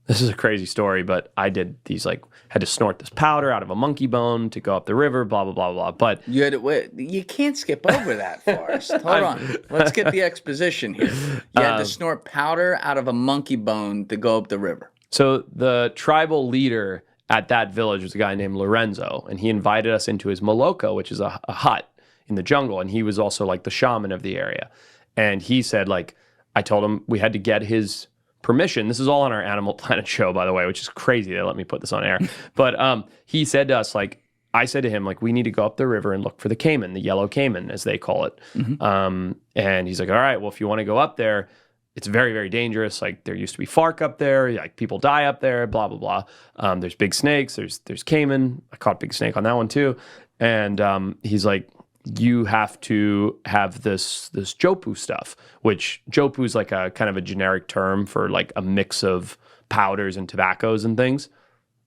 This is a crazy story, but I did these had to snort this powder out of a monkey bone to go up the river, blah blah blah blah. But You had to wait. You can't skip over that, Forrest. Hold on. Let's get the exposition here. You had to snort powder out of a monkey bone to go up the river. so the tribal leader at that village was a guy named Lorenzo, and he invited us into his Moloko, which is a hut in the jungle, and he was also like the shaman of the area. And he said, I told him we had to get his permission. This is all on our Animal Planet show, by the way, which is crazy. They let me put this on air. But he said to us, I said to him, we need to go up the river and look for the caiman, the yellow caiman, as they call it. And he's like, all right, well, if you want to go up there, it's very, very dangerous. There used to be FARC up there. People die up there, blah, blah, blah. There's big snakes. There's caiman. I caught a big snake on that one too. And he's like, you have to have this Jopu stuff, which Jopu is like a kind of a generic term for a mix of powders and tobaccos and things.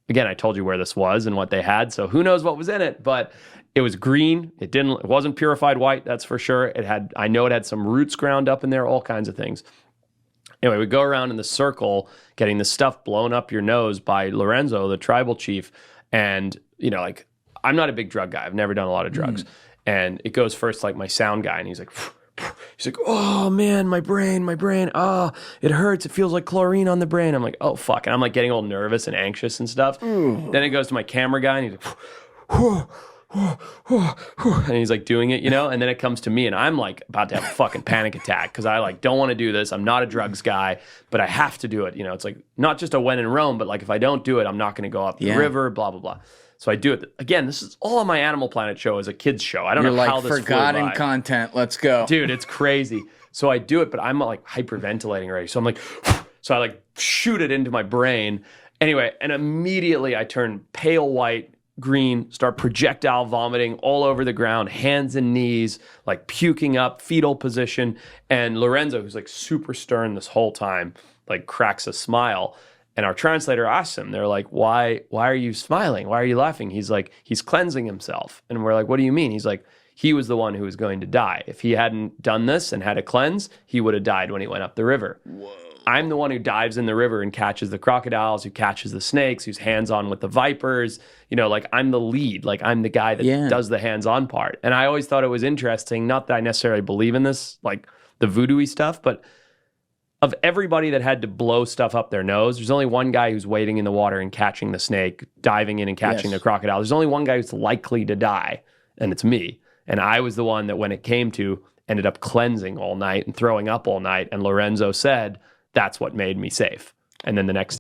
Again, I told you where this was and what they had, so who knows what was in it, but it was green. It wasn't purified white, that's for sure. I know it had some roots ground up in there, all kinds of things. Anyway, we go around in the circle getting the stuff blown up your nose by Lorenzo, the tribal chief, and I'm not a big drug guy. I've never done a lot of drugs. And it goes first my sound guy, and he's like, oh man, my brain, oh, it hurts. It feels like chlorine on the brain. I'm like, oh fuck. And I'm getting all nervous and anxious and stuff. Then it goes to my camera guy, and he's and he's doing it, and then it comes to me, and I'm about to have a fucking panic attack because I don't want to do this. I'm not a drugs guy, but I have to do it. It's not just a when in Rome, but if I don't do it, I'm not going to go up the river, blah, blah, blah. So I do it. Again, this is all on my Animal Planet show as a kid's show. I don't know how this forgotten content. Let's go. Dude, it's crazy. So I do it, but I'm hyperventilating already. So I'm so I shoot it into my brain. Anyway, and immediately I turn pale white, green, start projectile vomiting all over the ground, hands and knees, puking up, fetal position. And Lorenzo, who's super stern this whole time, cracks a smile. And our translator asks him, they're like, why are you smiling? Why are you laughing? He's like, he's cleansing himself. And we're like, what do you mean? He's like, he was the one who was going to die. If he hadn't done this and had a cleanse, he would have died when he went up the river. Whoa. I'm the one who dives in the river and catches the crocodiles, who catches the snakes, who's hands-on with the vipers. I'm the lead. I'm the guy that does the hands-on part. And I always thought it was interesting, not that I necessarily believe in this, the voodoo-y stuff, but of everybody that had to blow stuff up their nose, there's only one guy who's wading in the water and catching the snake, diving in and catching the crocodile. There's only one guy who's likely to die, and it's me. And I was the one that, when it came to, ended up cleansing all night and throwing up all night. And Lorenzo said, that's what made me safe. And then the next